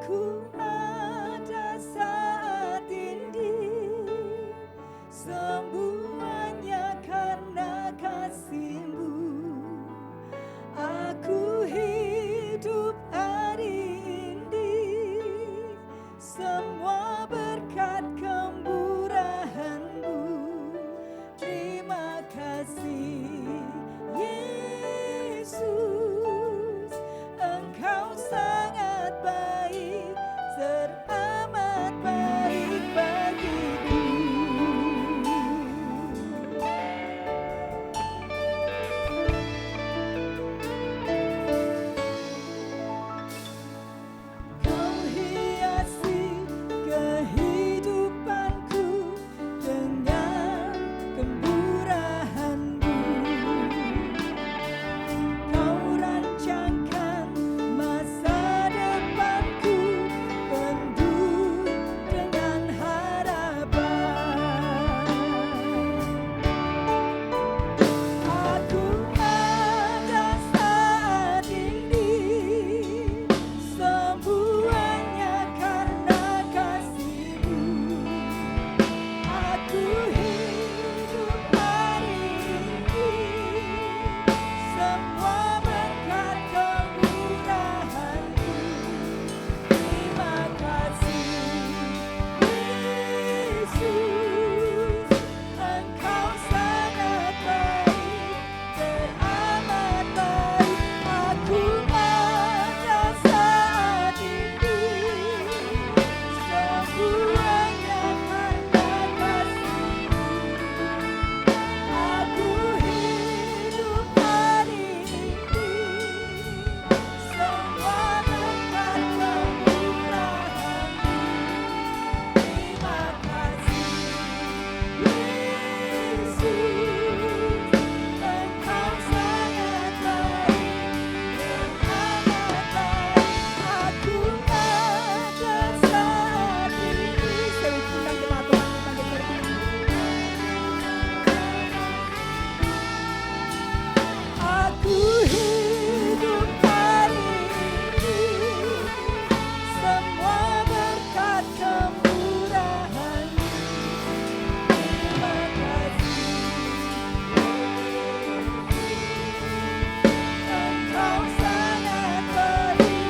Aku ada saat ini, semuanya karena kasih-Mu. Aku hidup hari ini, semua berkat kemurahan-Mu. Terima kasih Yesus, Engkau sangat baik, teramat baik bagiku. Kau hiasi kehidupanku dengan kemurahan-Mu. Kau rancangkan masa depanku penuh dengan harapan. Aku ada saat ini, semuanya karena kasih-Mu. Aku hidup hari ini, semua berkat kemurahan-Mu. Terima kasih Yesus, Engkau sangat baik, teramat baik. Aku ada saat ini, semuanya karena kasih-Mu. Aku hidup hari ini, semua berkat kemurahan-Mu. Terima kasih Yesus, Engkau sangat baik, teramat baik. Aku ada saat ini, saya undang jemaat Tuhan untuk bangkit berdiri. Aku hidup hari ini, semua berkat kemurahan-Mu. Terima kasih Engkau sangat baik.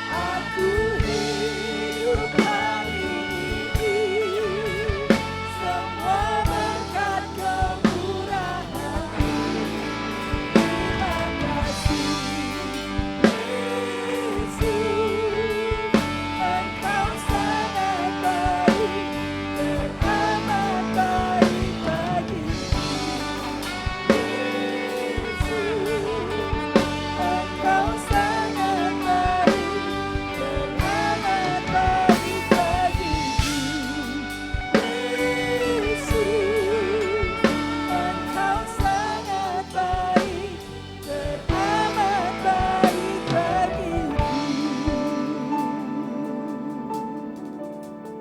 Aku Aku hidup hari ini, semua berkat kemurahan-Mu. Terima kasih Yesus, Engkau sangat baik, teramat baik bagiku. Yesus, Engkau sangat baik, teramat baik bagiku. Yesus, Engkau sangat baik, teramat baik bagiku.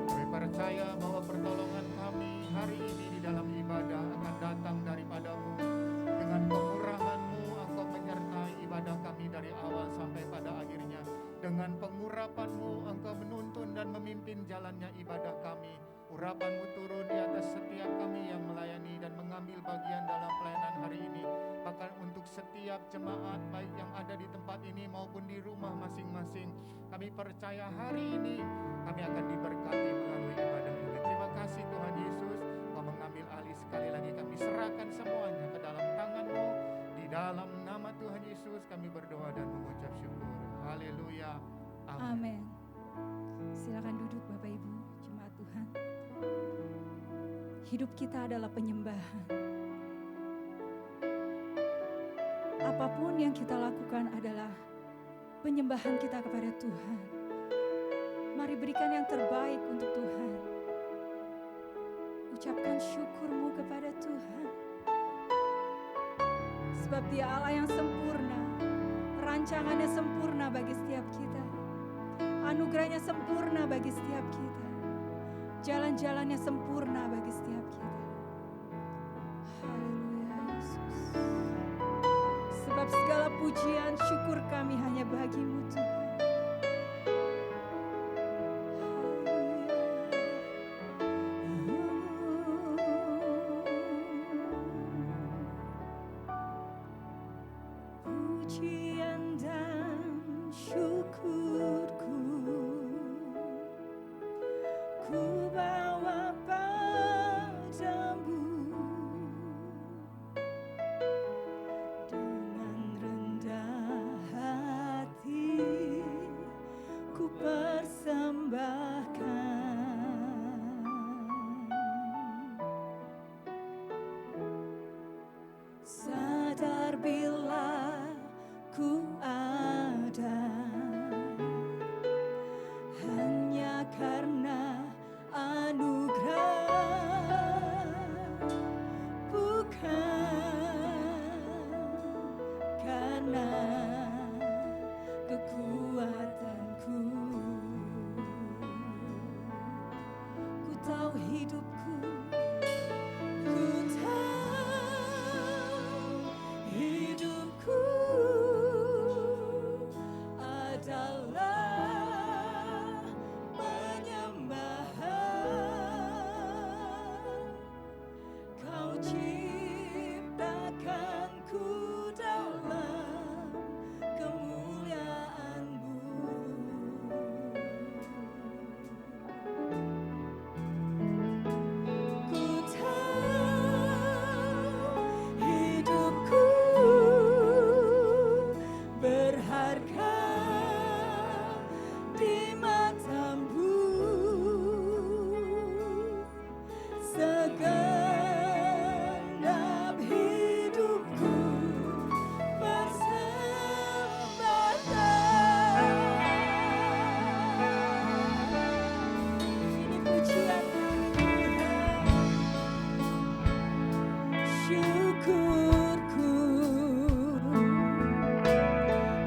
Kami percaya bahwa pertolongan kami hari ini di dalam ibadah akan datang daripada-Mu. Dengan kemurahan-Mu Engkau menyertai ibadah kami dari awal sampai pada akhirnya. Dengan pengurapan-Mu Engkau menuntun dan memimpin jalannya ibadah kami. Urapan-Mu turun di atas setiap kami yang melayani dan mengambil bagian dalam pelayanan hari ini. Bahkan untuk setiap jemaat baik yang ada di tempat ini maupun di rumah masing-masing. Kami percaya hari ini kami akan diberkati melalui ibadah ini. Terima kasih Tuhan Yesus, Kau mengambil alih sekali lagi. Kami serahkan semuanya ke dalam tangan-Mu. Di dalam nama Tuhan Yesus kami berdoa dan mengucap syukur. Haleluya. Amin. Amin. Silakan duduk Bapak Ibu, jemaat Tuhan. Hidup kita adalah penyembahan. Apapun yang kita lakukan adalah penyembahan kita kepada Tuhan. Mari berikan yang terbaik untuk Tuhan. Ucapkan syukur-Mu kepada Tuhan. Sebab Dia Allah yang sempurna. Rancangannya sempurna bagi setiap kita. Anugerahnya sempurna bagi setiap kita. jalan-jalan yang sempurna bagi setiap kita. Haleluya Yesus. Sebab segala pujian syukur kami hanya bagi-Mu Tuhan. Pujian dan syukurku ku bawa padamu, dengan rendah hati ku persembahkan. Sadar bila ku ada hanya karena anugerah, bukan karena kekuatanku. Ku tahu hidupku, ku tahu hidupku adalah penyembahan. Kau ciptakanku dalam kemuliaan-Mu. Ku tahu hidupku berharga di mata-Mu. Segenap hidupku persembahkan. Ini pujian Tuhan, syukurku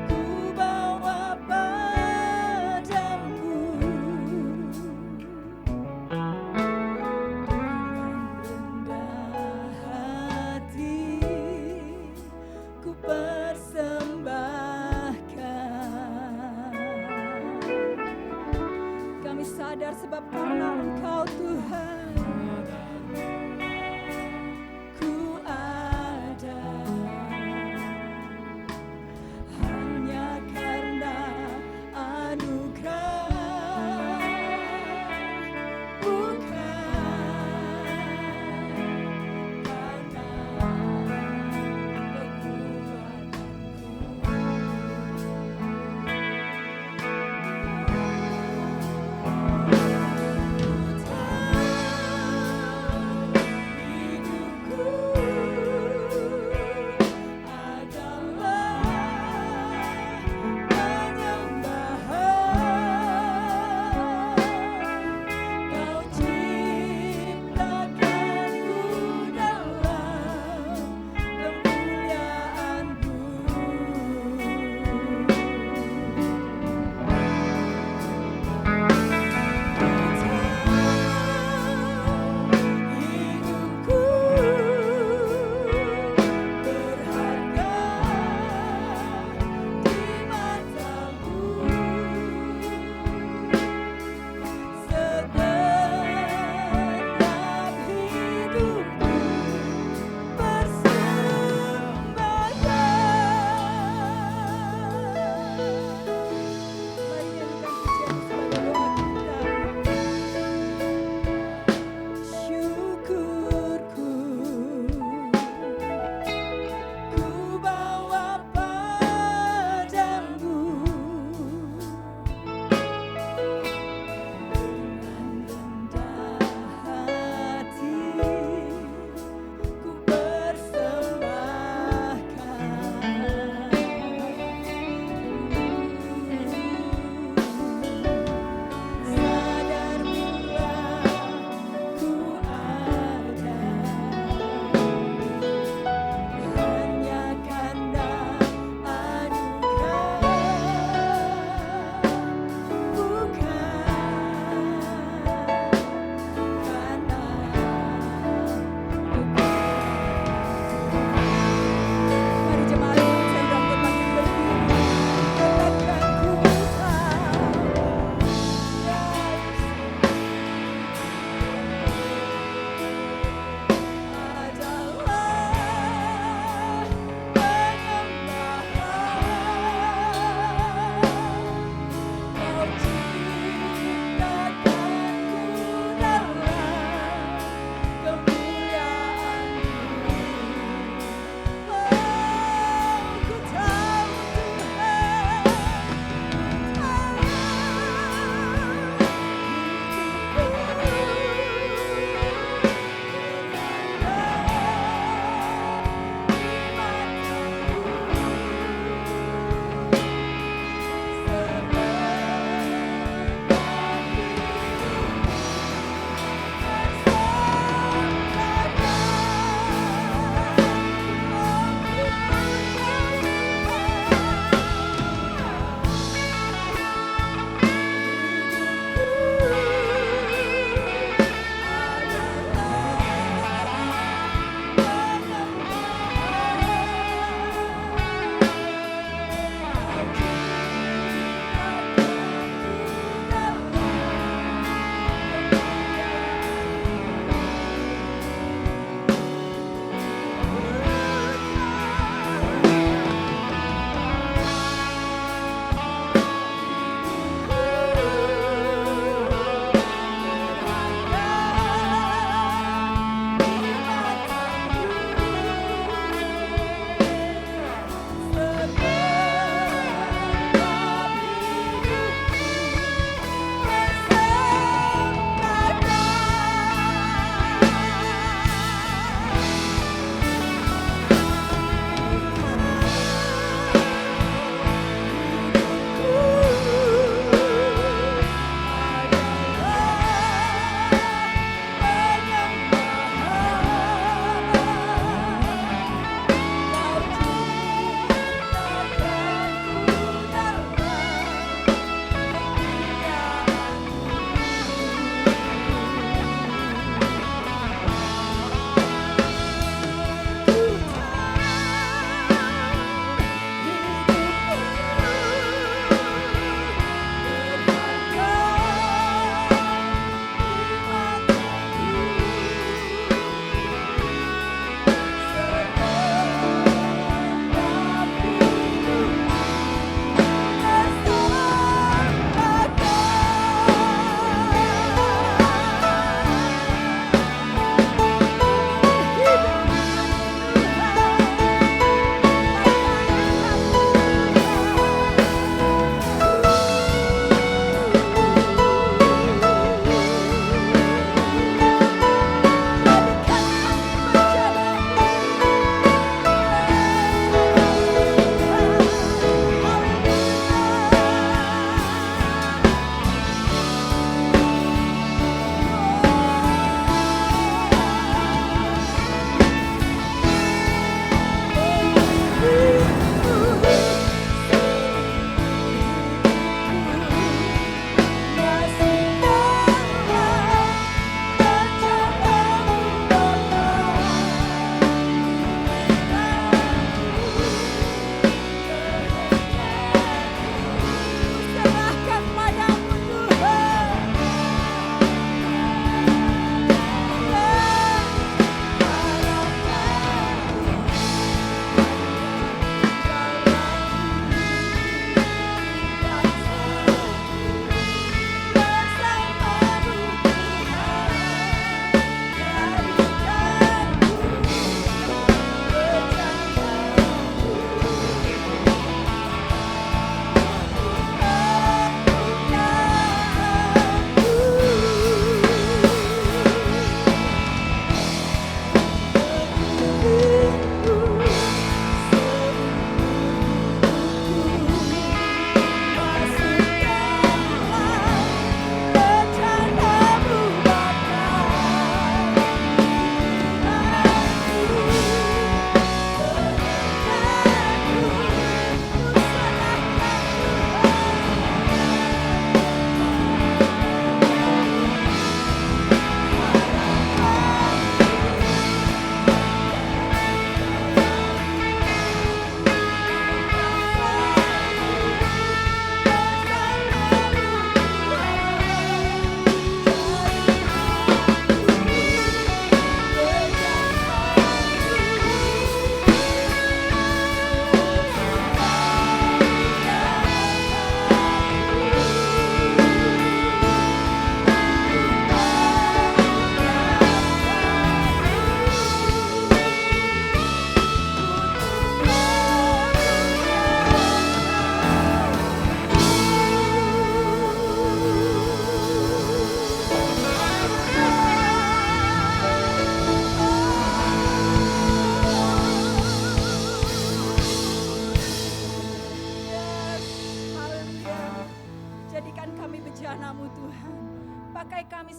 ku bawa padamu, rendah hati ku persembahkan. Kami sadar sebab karena Engkau Tuhan ku ada, hanya karena anugerah, bukan karena kekuatanku.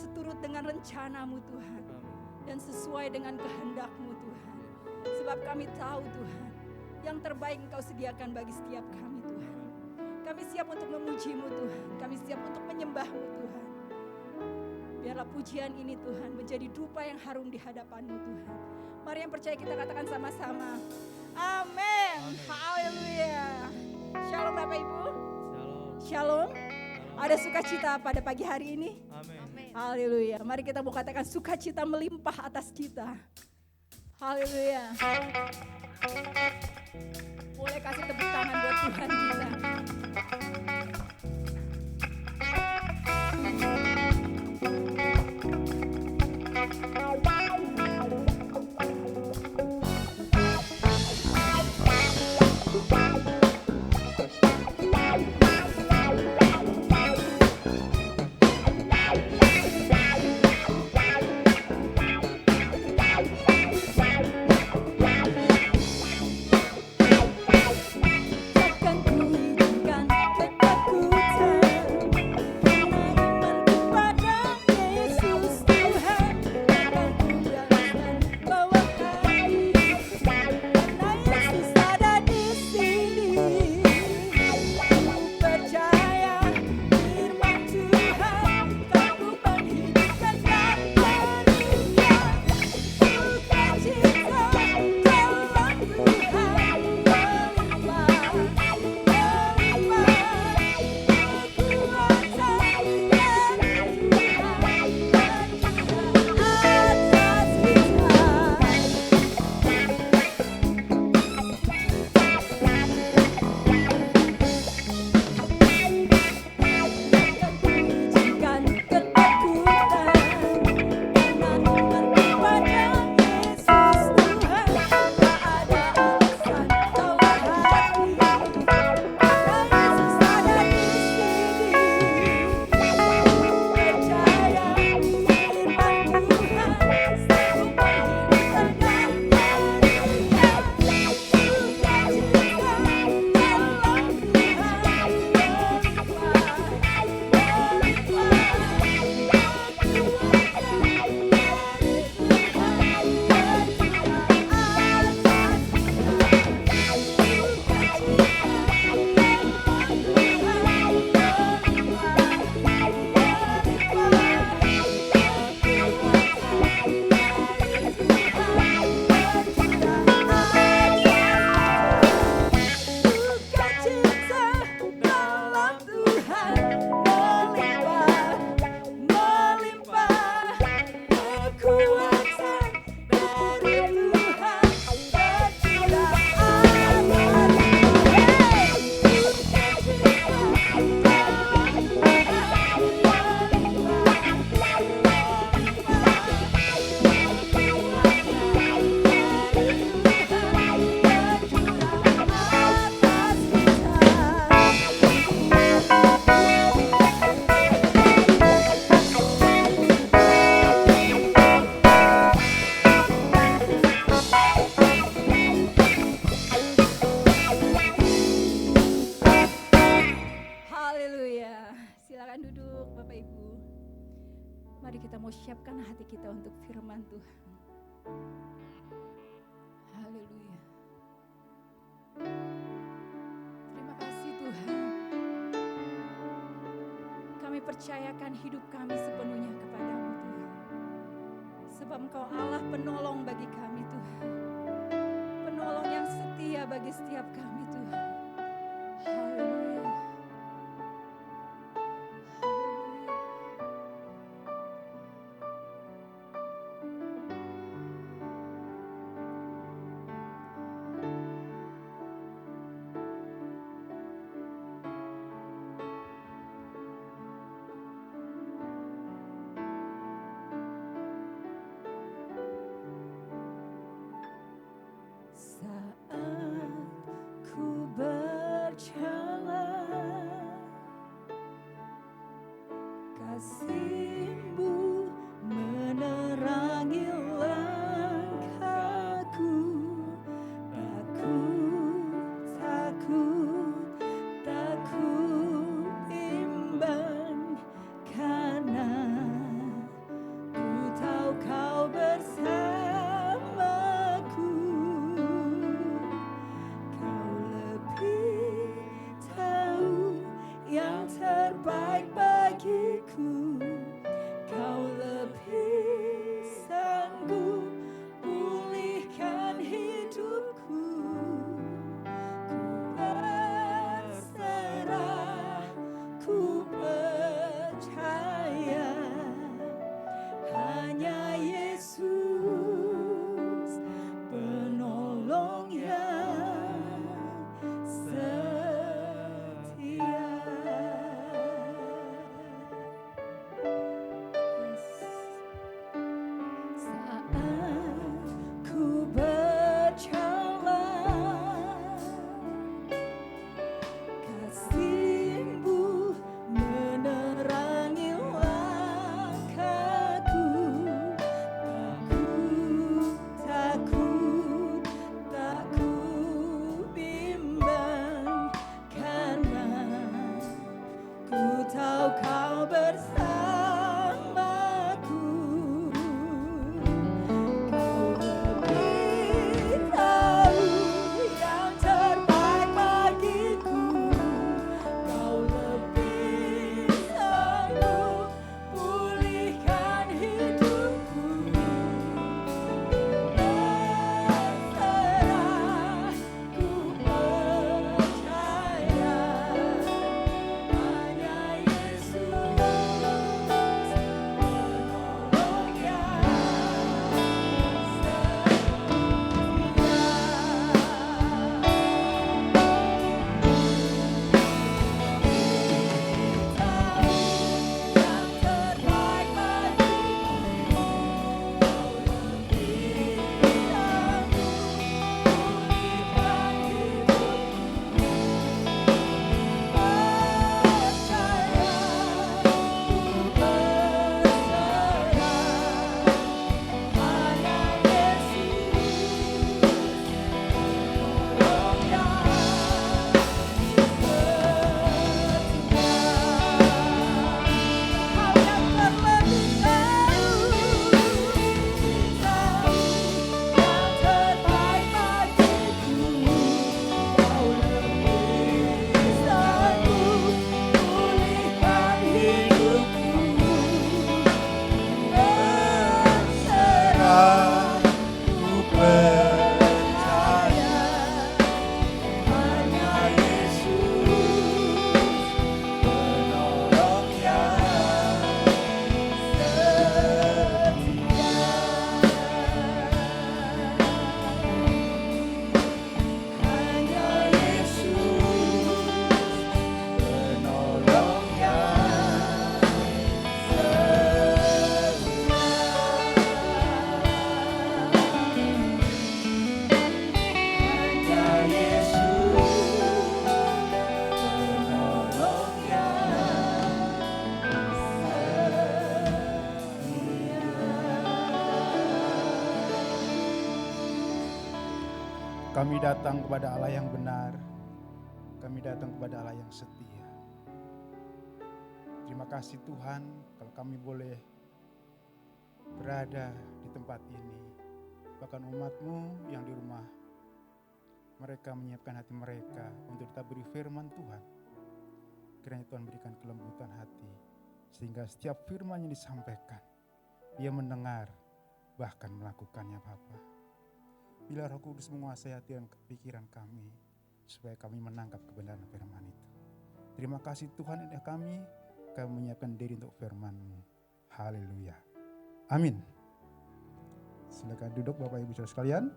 seturut dengan rencana-Mu Tuhan. Dan sesuai dengan kehendak-Mu Tuhan. Sebab kami tahu Tuhan, yang terbaik Engkau sediakan bagi setiap kami Tuhan. Kami siap untuk memuji-Mu Tuhan. Kami siap untuk menyembah-Mu Tuhan. Biarlah pujian ini Tuhan menjadi dupa yang harum di hadapan-Mu Tuhan. Mari yang percaya kita katakan sama-sama. Amin. Haleluya. Shalom Bapak Ibu. Shalom. Ada sukacita pada pagi hari ini. Amin. Haleluya. Mari kita mau katakan sukacita melimpah atas kita. Haleluya. Boleh kasih tepuk tangan buat Tuhan kita. siapkan hati kita untuk firman Tuhan. Haleluya. Terima kasih Tuhan. Kami percayakan hidup kami sepenuhnya kepadamu Tuhan. Sebab Engkau Allah penolong bagi kami Tuhan. Penolong yang setia bagi setiap kami Tuhan. Haleluya. Saat ku berjalan Ku percaya hanya Yesus penolong yang setia. Hanya Yesus penolong yang hanya Yesus penolong Kami datang kepada Allah yang benar. Kami datang kepada Allah yang setia. Terima kasih Tuhan kalau kami boleh berada di tempat ini. Bahkan umat-Mu yang di rumah, mereka menyiapkan hati mereka untuk kita beri firman Tuhan. Kiranya Tuhan berikan kelembutan hati, sehingga setiap firman yang disampaikan, dia mendengar, bahkan melakukannya Bapa. Bila Roh Kudus menguasai hati dan pikiran kami, supaya kami menangkap kebenaran firman itu. Terima kasih Tuhan, indah kami menyiapkan diri untuk firman-Mu. Haleluya. Amin. Silakan duduk Bapak Ibu Saudara sekalian.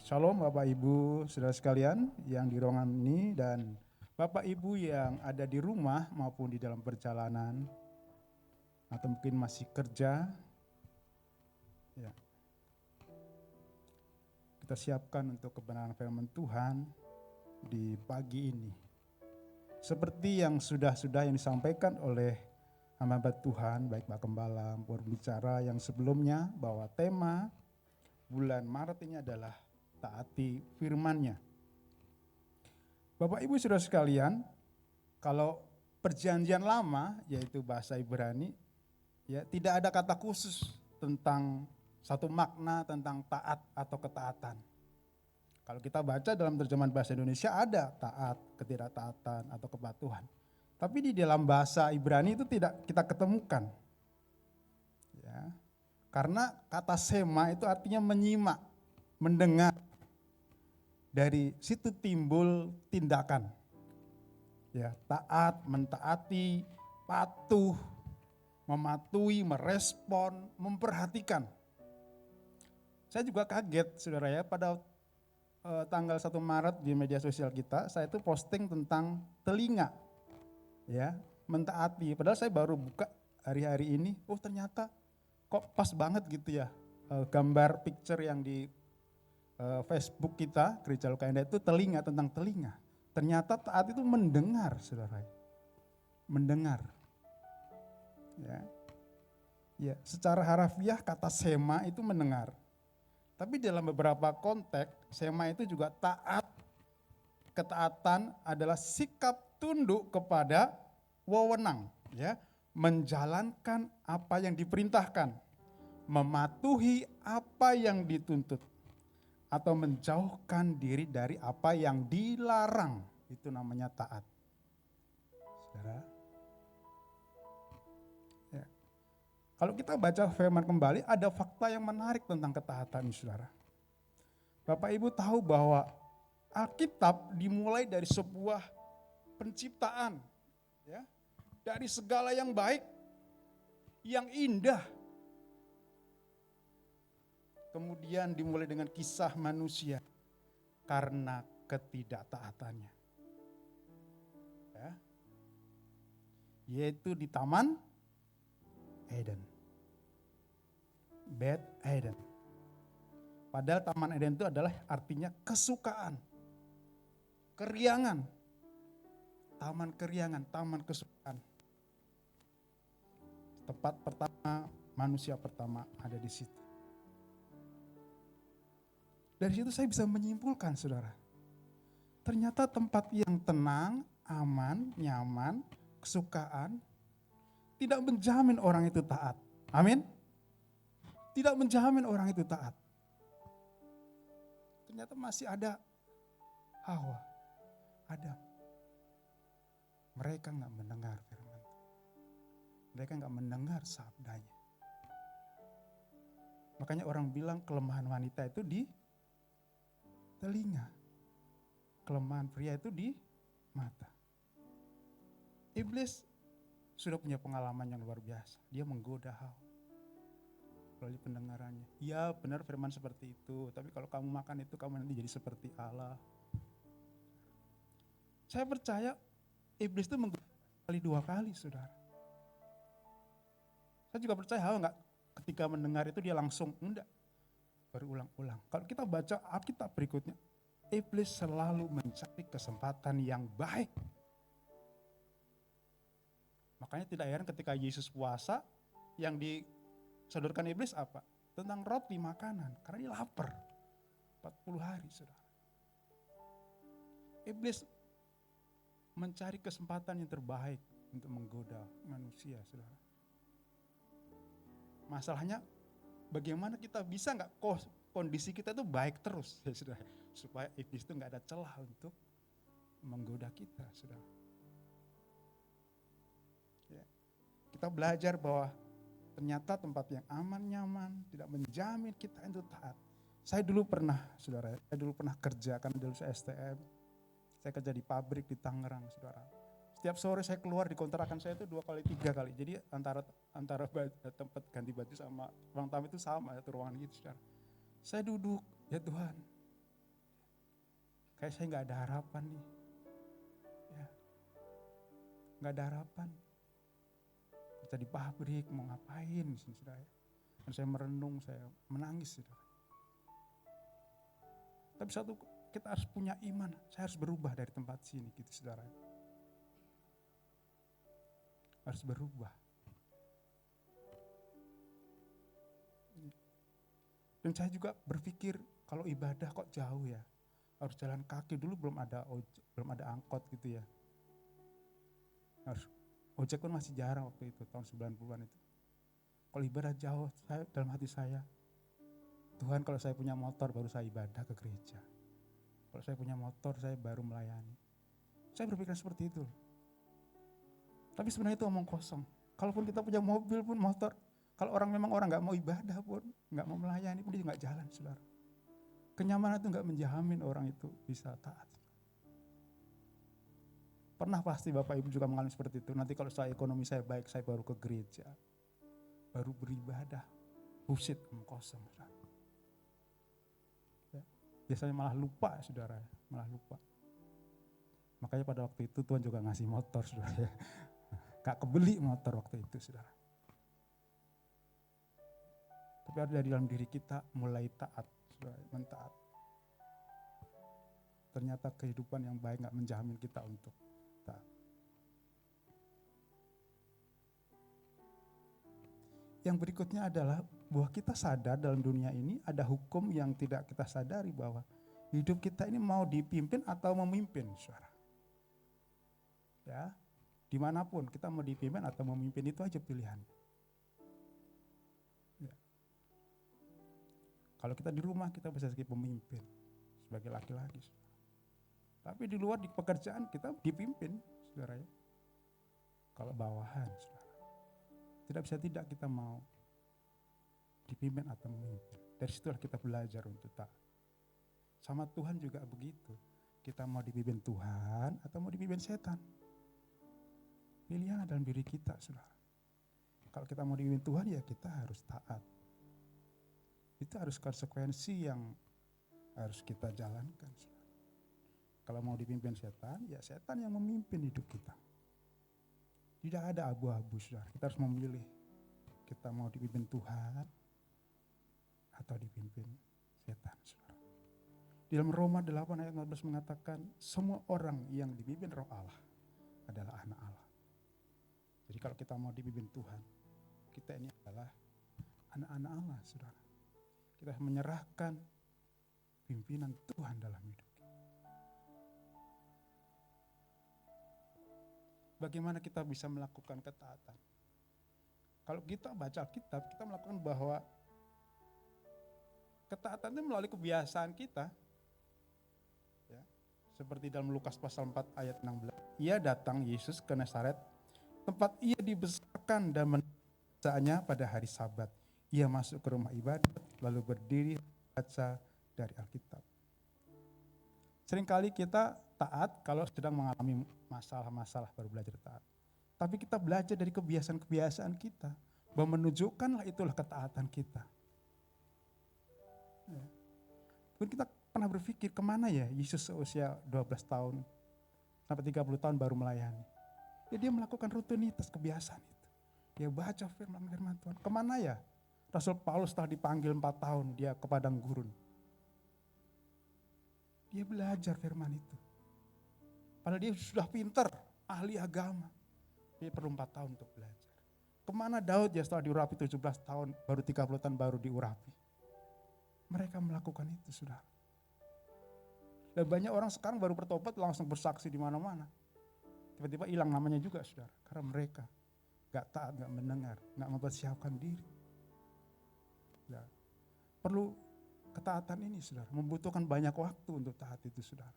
Shalom Bapak Ibu Saudara sekalian yang di ruangan ini dan Bapak Ibu yang ada di rumah maupun di dalam perjalanan atau mungkin masih kerja. Ya. Kita siapkan untuk kebenaran firman Tuhan di pagi ini. Seperti yang sudah yang disampaikan oleh hamba Tuhan, baik Pak Gembala maupun bicara yang sebelumnya, bahwa tema bulan Maret ini adalah taati firman-Nya. Bapak Ibu Saudara sekalian, kalau perjanjian lama yaitu bahasa Ibrani, ya tidak ada kata khusus tentang satu makna tentang taat atau ketaatan. Kalau kita baca dalam terjemahan bahasa Indonesia ada taat, ketidaktaatan atau kepatuhan. Tapi di dalam bahasa Ibrani itu tidak kita ketemukan. Ya. Karena kata sema itu artinya menyimak, mendengar. Dari situ timbul tindakan. Ya, taat, mentaati, patuh, mematuhi, merespon, memperhatikan. Saya juga kaget saudara ya, pada tanggal 1 Maret di media sosial kita, saya itu posting tentang telinga. Ya, mentaati. Padahal saya baru buka hari-hari ini, oh ternyata kok pas banget gitu ya. Gambar picture yang di Facebook kita, Gereja Lukaindah itu telinga, tentang telinga. Ternyata taat itu mendengar saudara. Mendengar. Ya. Ya, secara harafiah kata sema itu mendengar. Tapi dalam beberapa konteks, sema itu juga taat. Ketaatan adalah sikap tunduk kepada wewenang, ya, menjalankan apa yang diperintahkan, mematuhi apa yang dituntut, atau menjauhkan diri dari apa yang dilarang. Itu namanya taat. Saudara. Ya. Kalau kita baca firman kembali, ada fakta yang menarik tentang ketaatan, saudara. Bapak Ibu tahu bahwa Alkitab dimulai dari sebuah penciptaan, ya, dari segala yang baik, yang indah. Kemudian dimulai dengan kisah manusia karena ketidaktaatannya, ya, yaitu di Taman Eden, Bed Eden. Padahal Taman Eden itu adalah artinya kesukaan, keriangan, taman keriangan, taman kesukaan. Tempat pertama, manusia pertama ada di situ. Dari situ saya bisa menyimpulkan saudara, ternyata tempat yang tenang, aman, nyaman, kesukaan, tidak menjamin orang itu taat. Amin. Tidak menjamin orang itu taat. Ternyata masih ada Hawa, Adam. Mereka gak mendengar firman. Mereka gak mendengar sabdanya. Makanya orang bilang kelemahan wanita itu di telinga. Kelemahan pria itu di mata. Iblis sudah punya pengalaman yang luar biasa. Dia menggoda Hawa melalui pendengarannya. Ya benar firman seperti itu, tapi kalau kamu makan itu kamu nanti jadi seperti Allah. Saya percaya iblis itu menggoda kali 2 kali, saudara. Saya juga percaya Hawa enggak ketika mendengar itu dia langsung enggak, berulang-ulang. Kalau kita baca Alkitab berikutnya, iblis selalu mencari kesempatan yang baik. Makanya tidak heran ketika Yesus puasa, yang disodorkan iblis apa? Tentang roti makanan, karena dia lapar. 40 hari, saudara. Iblis mencari kesempatan yang terbaik untuk menggoda manusia, saudara. Masalahnya bagaimana kita bisa nggak kondisi kita itu baik terus, ya saudara, supaya iblis itu nggak ada celah untuk menggoda kita, saudara. Ya. Kita belajar bahwa ternyata tempat yang aman, nyaman, tidak menjamin kita itu taat. Saya dulu pernah, saudara, kerja, kan dulu saya STM, saya kerja di pabrik di Tangerang, saudara. Setiap sore saya keluar di kontrakan saya itu 2 kali 3 kali. Jadi antara tempat ganti baju sama ruang tamu itu sama, satu ruangan gitu, saudara. Saya duduk, ya Tuhan, kayak saya nggak ada harapan nih, ya, nggak ada harapan. Kerja di pabrik mau ngapain, saudara? Dan saya merenung, saya menangis, saudara. Tapi satu, kita harus punya iman, saya harus berubah dari tempat sini, gitu, saudara. Harus berubah. Dan saya juga berpikir kalau ibadah kok jauh ya, harus jalan kaki. Dulu belum ada angkot gitu ya. Harus ojek pun masih jarang waktu itu, tahun 90-an itu. Kalau ibadah jauh, dalam hati saya, Tuhan kalau saya punya motor baru saya ibadah ke gereja. Kalau saya punya motor saya baru melayani. Saya berpikir seperti itu. Tapi sebenarnya itu omong kosong. Kalaupun kita punya mobil pun, motor, kalau orang nggak mau ibadah pun, nggak mau melayani pun dia nggak jalan, saudara. Kenyamanan itu nggak menjamin orang itu bisa taat. Pernah pasti Bapak Ibu juga mengalami seperti itu. Nanti kalau ekonomi saya baik, saya baru ke gereja, baru beribadah. Bullshit, omong kosong, saudara. Ya, biasanya malah lupa, saudara, malah lupa. Makanya pada waktu itu Tuhan juga ngasih motor, saudara, ya. Gak kebeli motor waktu itu, saudara. Tapi ada di dalam diri kita mulai taat, saudara, mentaat. Ternyata kehidupan yang baik gak menjamin kita untuk taat. Yang berikutnya adalah bahwa kita sadar dalam dunia ini ada hukum yang tidak kita sadari, bahwa hidup kita ini mau dipimpin atau memimpin, saudara. Ya. Dimanapun kita mau dipimpin atau memimpin, itu aja pilihan. Ya. Kalau kita di rumah kita bisa sebagai pemimpin, sebagai laki-laki. Tapi di luar di pekerjaan kita dipimpin, saudara ya. Kalau bawahan, saudara. Tidak bisa tidak kita mau dipimpin atau memimpin. Dari situlah kita belajar untuk taat. Sama Tuhan juga begitu. Kita mau dipimpin Tuhan atau mau dipimpin setan. Pilihan ada dalam diri kita, saudara. Kalau kita mau dipimpin Tuhan, ya kita harus taat. Itu harus konsekuensi yang harus kita jalankan, saudara. Kalau mau dipimpin setan, ya setan yang memimpin hidup kita. Tidak ada abu-abu, saudara. Kita harus memilih. Kita mau dipimpin Tuhan atau dipimpin setan, saudara. Di dalam Roma 8 ayat 14 mengatakan, semua orang yang dipimpin Roh Allah adalah anak Allah. Jadi kalau kita mau dipimpin Tuhan, kita ini adalah anak-anak Allah, saudara. Kita menyerahkan pimpinan Tuhan dalam hidup kita. Bagaimana kita bisa melakukan ketaatan? Kalau kita baca Alkitab, kita melakukan bahwa ketaatan itu melalui kebiasaan kita. Ya, seperti dalam Lukas pasal 4 ayat 16. Ia datang, Yesus, ke Nazaret, tempat ia dibesarkan dan menjalannya pada hari Sabat. ia masuk ke rumah ibadat, lalu berdiri baca dari Alkitab. Seringkali kita taat kalau sedang mengalami masalah-masalah baru belajar taat. Tapi kita belajar dari kebiasaan-kebiasaan kita, bahwa menunjukkanlah itulah ketaatan kita. Ya. Mungkin kita pernah berpikir kemana ya Yesus seusia 12 tahun sampai 30 tahun baru melayani. Ya dia melakukan rutinitas kebiasaan itu. Dia baca firman Tuhan. Kemana ya? Rasul Paulus setelah dipanggil 4 tahun dia ke padang gurun. Dia belajar firman itu. Padahal dia sudah pintar, ahli agama. Dia perlu 4 tahun untuk belajar. Kemana Daud ya setelah diurapi 17 tahun, baru 30 tahun baru diurapi. Mereka melakukan itu, saudara. Dan banyak orang sekarang baru bertobat langsung bersaksi di mana-mana. Tiba-tiba hilang namanya juga, saudara. Karena mereka gak taat, gak mendengar, gak mempersiapkan diri. Ya. Perlu ketaatan ini, saudara. Membutuhkan banyak waktu untuk taat itu, saudara.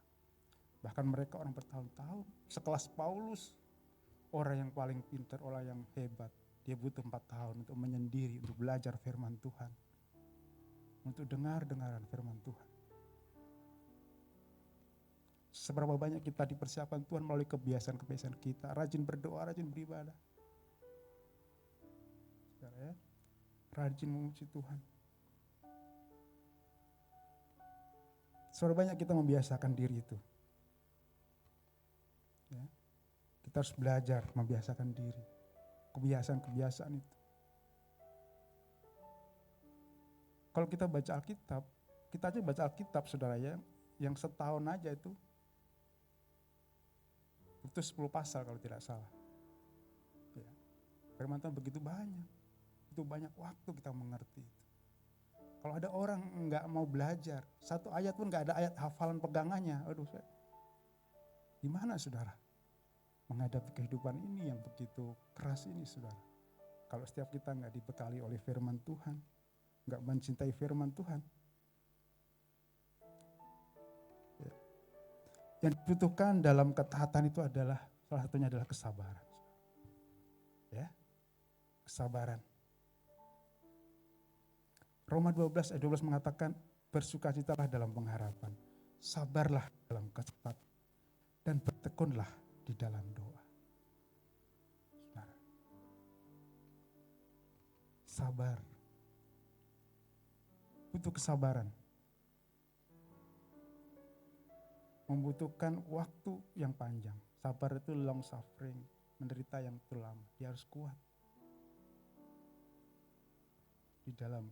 Bahkan mereka orang bertahun-tahun. Sekelas Paulus, orang yang paling pintar, orang yang hebat. Dia butuh 4 tahun untuk menyendiri, untuk belajar firman Tuhan. Untuk dengar-dengaran firman Tuhan. Seberapa banyak kita dipersiapkan Tuhan melalui kebiasaan-kebiasaan kita. Rajin berdoa, rajin beribadah. Saudara ya, rajin memuji Tuhan. Seberapa banyak kita membiasakan diri itu. Ya. Kita harus belajar membiasakan diri. Kebiasaan-kebiasaan itu. Kalau kita baca Alkitab, kita aja baca Alkitab, saudara ya, yang setahun aja itu 10 pasal kalau tidak salah. Ya. Firman Tuhan begitu banyak. Itu banyak waktu kita mengerti itu. Kalau ada orang enggak mau belajar, satu ayat pun enggak ada ayat hafalan pegangannya. Aduh, gimana saudara? Menghadapi kehidupan ini yang begitu keras ini, saudara. Kalau setiap kita enggak dibekali oleh firman Tuhan, enggak mencintai firman Tuhan. Ya. Yang dibutuhkan dalam ketaatan itu adalah, salah satunya adalah kesabaran. Ya, kesabaran. Roma 12 ayat 12 mengatakan, bersukacitalah dalam pengharapan, sabarlah dalam kesabaran, dan bertekunlah di dalam doa. Saudara. Sabar. Butuh kesabaran. Membutuhkan waktu yang panjang. Sabar itu long suffering, menderita yang terlama. Dia harus kuat di dalam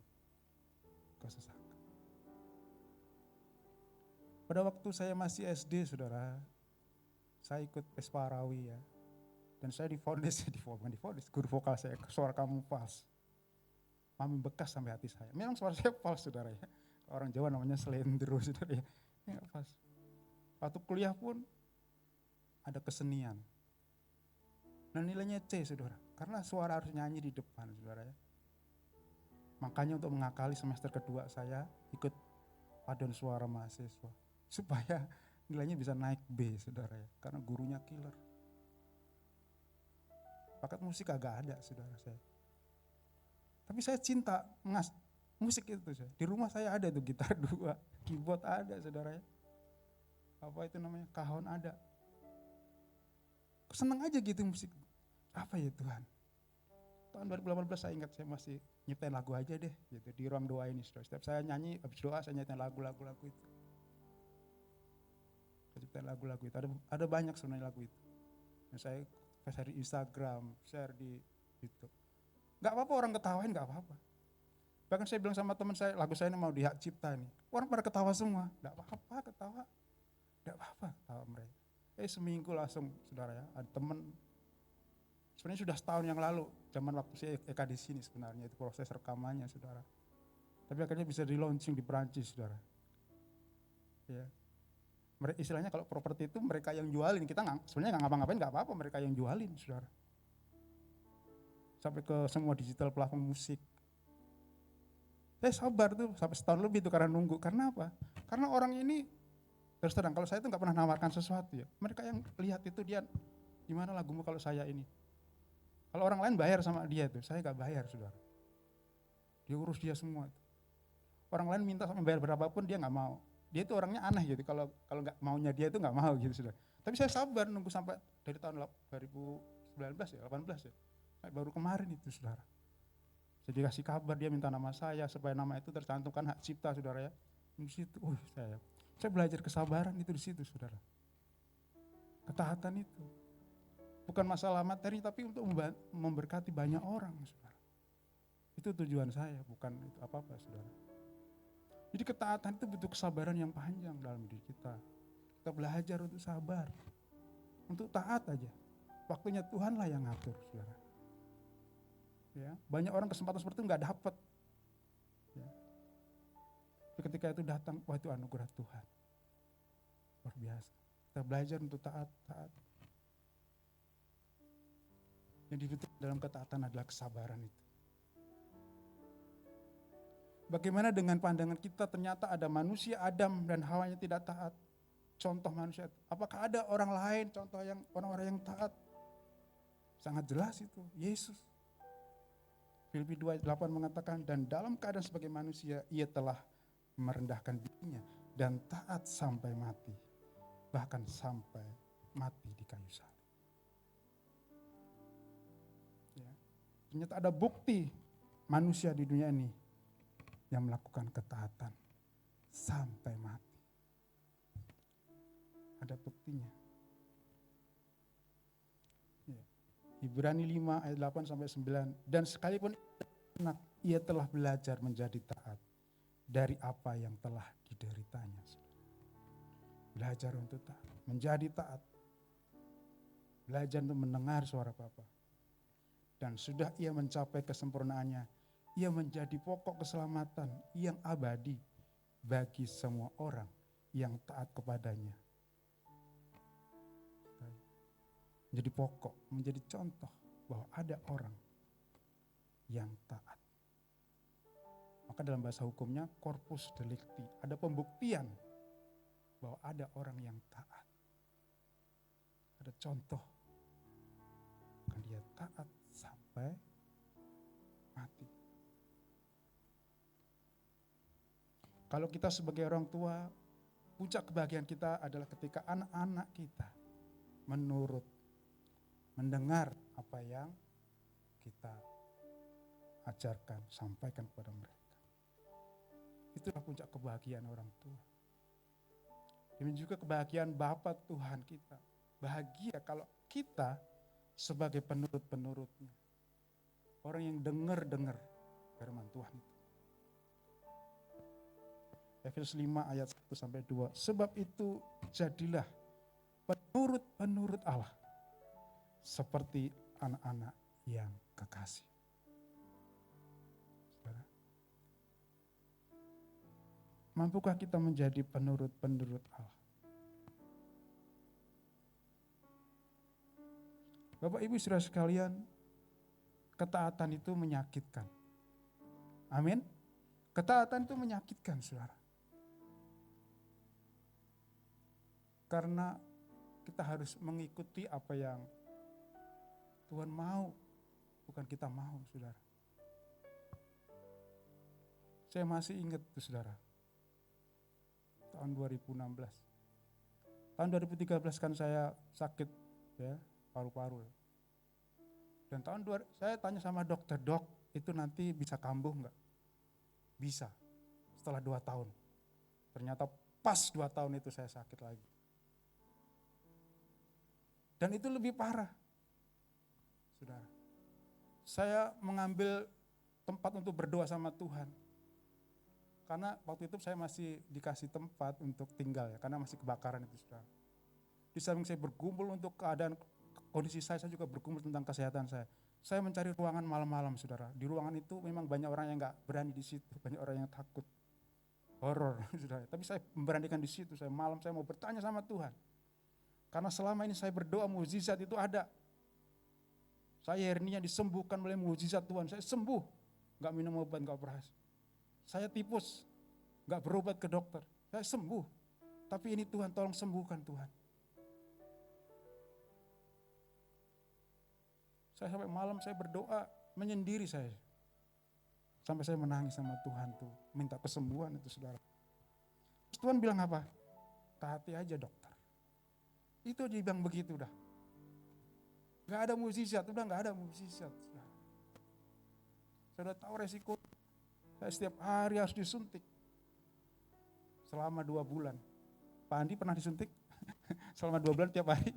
kesesakan. Pada waktu saya masih SD, saudara, saya ikut Pesparawi ya. Dan saya divonis, guru vokal saya, suara kamu fals. Mami bekas sampai hati saya. Memang suara saya fals, saudara ya. Orang Jawa namanya selendro, saudara ya. Ya fals. Waktu kuliah pun ada kesenian. Dan nilainya C, saudara. Karena suara harus nyanyi di depan, saudara ya. Makanya untuk mengakali semester kedua saya ikut paduan suara mahasiswa. Supaya nilainya bisa naik B, saudara ya. Karena gurunya killer. Bakat musik agak ada, saudara saya. Tapi saya cinta musik itu, saudara. Di rumah saya ada tuh gitar 2, keyboard ada, saudara ya. Apa itu namanya, kahon ada. Seneng aja gitu musik. Apa ya Tuhan? Tahun 2018 saya ingat, saya masih nyiptain lagu aja deh gitu di ruang doa ini. Setiap saya nyanyi habis doa saya nyiptain lagu-lagu itu. Saya nyiptain lagu-lagu itu. Ada banyak sebenarnya lagu itu. Yang saya share di Instagram, share di YouTube. Gak apa-apa orang ketawain, gak apa-apa. Bahkan saya bilang sama teman saya, lagu saya ini mau di hak cipta nih. Orang pada ketawa semua. Gak apa-apa ketawa. Gak apa-apa ketawa mereka. Seminggu langsung, saudara ya, ada teman. Sebenarnya sudah setahun yang lalu, zaman waktu saya EK di sini sebenarnya, itu proses rekamannya, saudara. Tapi akhirnya bisa di launching di Perancis, saudara. Ya. Istilahnya kalau properti itu mereka yang jualin, kita sebenarnya nggak ngapa-ngapain, nggak apa-apa, mereka yang jualin, saudara. Sampai ke semua digital platform musik. Saya sabar tuh sampai setahun lebih tuh karena nunggu. Karena apa? Karena orang ini terus terang, kalau saya itu nggak pernah nawarkan sesuatu ya. Mereka yang lihat itu dia, gimana lagumu kalau saya ini. Kalau orang lain bayar sama dia tuh, saya nggak bayar, saudara. Dia urus dia semua. Orang lain minta sampai bayar berapapun dia nggak mau. Dia itu orangnya aneh gitu, kalau nggak maunya dia itu nggak mau gitu sudah. Tapi saya sabar nunggu sampai dari tahun 2019 ya, 18 ya. Sampai baru kemarin itu saudara. Saya dikasih kabar dia minta nama saya supaya nama itu tercantumkan hak cipta saudara ya. Di situ, saya belajar kesabaran itu di situ saudara. Ketaatan itu bukan masalah materi tapi untuk memberkati banyak orang saudara. Itu tujuan saya, bukan itu apa-apa saudara. Jadi ketaatan itu butuh kesabaran yang panjang dalam diri kita. Kita belajar untuk sabar, untuk taat aja. Waktunya Tuhanlah yang ngatur saudara. Ya, banyak orang kesempatan seperti itu nggak dapat. Ya. Tapi ketika itu datang, wah itu anugerah Tuhan. Luar biasa. Kita belajar untuk taat. Yang dibutuhkan dalam ketaatan adalah kesabaran itu. Bagaimana dengan pandangan kita ternyata ada manusia Adam dan Hawa yang tidak taat. Contoh manusia, apakah ada orang lain contoh yang orang-orang yang taat? Sangat jelas itu, Yesus. Filipi 2:8 mengatakan, dan dalam keadaan sebagai manusia ia telah merendahkan dirinya dan taat sampai mati, bahkan sampai mati di kayu salib. Ya. Ternyata ada bukti manusia di dunia ini yang melakukan ketaatan sampai mati. Ada buktinya. Ya. Ibrani 5 ayat 8 sampai 9. Dan sekalipun anak, ia telah belajar menjadi taat dari apa yang telah dideritanya. Belajar untuk taat, menjadi taat. Belajar untuk mendengar suara Bapa. Dan sudah ia mencapai kesempurnaannya, ia menjadi pokok keselamatan yang abadi bagi semua orang yang taat kepadanya. Menjadi pokok, menjadi contoh bahwa ada orang yang taat. Maka dalam bahasa hukumnya corpus delicti, ada pembuktian bahwa ada orang yang taat. Ada contoh, kan dia taat sampai mati. Kalau kita sebagai orang tua, puncak kebahagiaan kita adalah ketika anak-anak kita mendengar apa yang kita ajarkan, sampaikan kepada mereka. Itulah puncak kebahagiaan orang tua. Demikian juga kebahagiaan Bapa Tuhan kita. Bahagia kalau kita sebagai penurut-penurutnya. Orang yang dengar firman Tuhan itu. Efesus 5 ayat 1 sampai 2. Sebab itu jadilah penurut-penurut Allah seperti anak-anak yang kekasih. Saudara, mampukah kita menjadi penurut-penurut Allah? Bapak Ibu saudara sekalian, ketaatan itu menyakitkan. Amin. Ketaatan itu menyakitkan saudara. Karena kita harus mengikuti apa yang Tuhan mau, bukan kita mau, saudara. Saya masih ingat tuh, saudara. Tahun 2016. Tahun 2013 kan saya sakit ya, paru-paru. Dan saya tanya sama dokter, dok, itu nanti bisa kambuh enggak? Bisa. Setelah 2 tahun. Ternyata pas 2 tahun itu saya sakit lagi. Dan itu lebih parah. Saudara, saya mengambil tempat untuk berdoa sama Tuhan. Karena waktu itu saya masih dikasih tempat untuk tinggal ya, karena masih kebakaran itu saudara. Di samping saya bergumul untuk keadaan kondisi saya juga bergumul tentang kesehatan saya. Saya mencari ruangan malam-malam saudara. Di ruangan itu memang banyak orang yang gak berani di situ, banyak orang yang takut. Horor saudara. Tapi saya memberanikan di situ, saya mau bertanya sama Tuhan. Karena selama ini saya berdoa mukjizat itu ada. Saya hernia disembuhkan oleh mukjizat Tuhan. Saya sembuh, gak minum obat, gak operasi. Saya tipus, gak berobat ke dokter. Saya sembuh. Tapi ini Tuhan, tolong sembuhkan Tuhan. Saya sampai malam saya berdoa, menyendiri saya. Sampai saya menangis sama Tuhan tuh, minta kesembuhan itu saudara. Terus Tuhan bilang apa? Taati aja dokter. Itu dia bilang begitu dah. Gak ada mukjizat, udah gak ada mukjizat. Saya udah tahu resiko. Saya setiap hari harus disuntik. Selama 2 bulan. Pak Andi pernah disuntik? Selama 2 bulan tiap hari.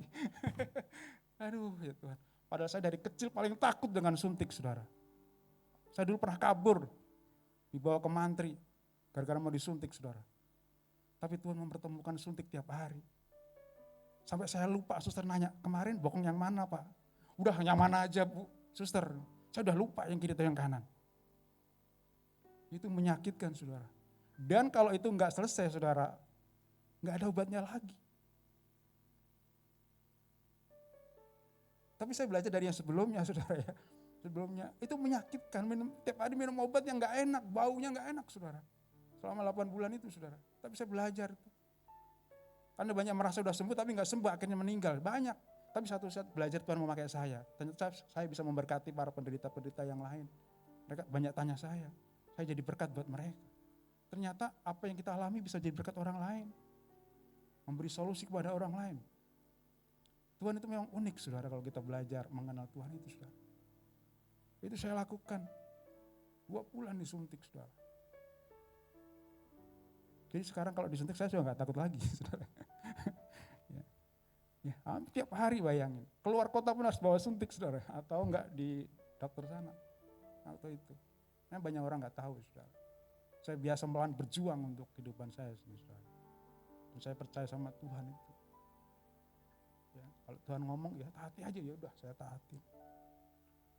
Aduh ya Tuhan. Padahal saya dari kecil paling takut dengan suntik saudara. Saya dulu pernah kabur, dibawa ke mantri, gara-gara mau disuntik saudara. Tapi Tuhan mempertemukan suntik tiap hari. Sampai saya lupa, suster nanya, kemarin bokong yang mana Pak? Udah yang mana aja Bu, suster. Saya udah lupa yang kiri atau yang kanan. Itu menyakitkan saudara. Dan kalau itu enggak selesai saudara, enggak ada obatnya lagi. Tapi saya belajar dari yang sebelumnya saudara ya. Sebelumnya itu menyakitkan, tiap hari minum obat yang gak enak, baunya gak enak saudara. Selama 8 bulan itu saudara. Tapi saya belajar itu. Karena banyak merasa sudah sembuh tapi gak sembuh, akhirnya meninggal. Banyak. Tapi satu saat belajar Tuhan memakai saya. Ternyata saya bisa memberkati para penderita-penderita yang lain. Mereka banyak tanya saya jadi berkat buat mereka. Ternyata apa yang kita alami bisa jadi berkat orang lain. Memberi solusi kepada orang lain. Tuhan itu memang unik saudara kalau kita belajar mengenal Tuhan itu saudara. Itu saya lakukan. 2 bulan disuntik saudara. Jadi sekarang kalau disuntik saya sudah gak takut lagi saudara. Ya, hampir tiap hari bayangin. Keluar kota pun harus bawa suntik saudara. Atau enggak di dokter sana. Atau itu. Nah, banyak orang gak tahu saudara. Saya biasa melawan berjuang untuk kehidupan saya saudara. Dan saya percaya sama Tuhan itu. Ya, kalau Tuhan ngomong ya taati aja, ya udah saya taati.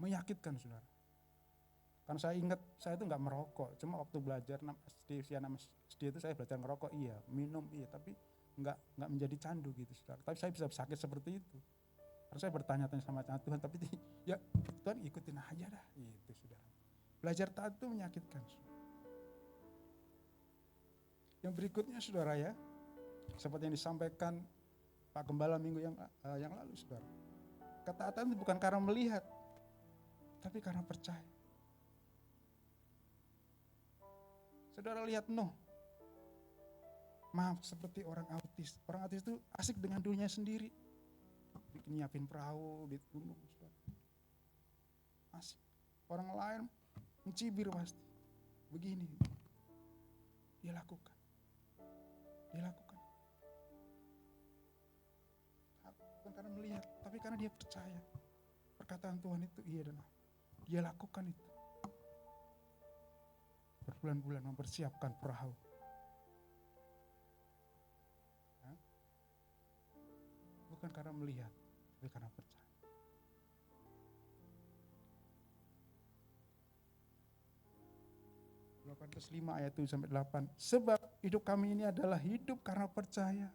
Menyakitkan saudara. Karena saya ingat saya itu nggak merokok, cuma waktu belajar SD, usia 6 SD itu saya belajar ngerokok iya, minum iya, tapi nggak menjadi candu gitu saudara. Tapi saya bisa sakit seperti itu. Karena saya bertanya-tanya sama Tuhan, tapi ya Tuhan ikutin aja dah gitu saudara. Belajar taat itu menyakitkan. Yang berikutnya saudara ya, seperti yang disampaikan Pak Gembala minggu yang lalu saudara. Ketaatan itu bukan karena melihat, tapi karena percaya. Saudara lihat Nuh. Maaf, seperti orang autis. Orang autis itu asik dengan dunia sendiri. Bikin nyiapin perahu di gunung. Asik. Orang lain mencibir pasti. Begini. Dia lakukan. Bukan karena melihat, tapi karena dia percaya. Perkataan Tuhan itu iya dan dia lakukan itu. Berbulan-bulan mempersiapkan perahu. Ya. Bukan karena melihat, tapi karena percaya. Yohanes 5 ayat 7-8. Sebab hidup kami ini adalah hidup karena percaya,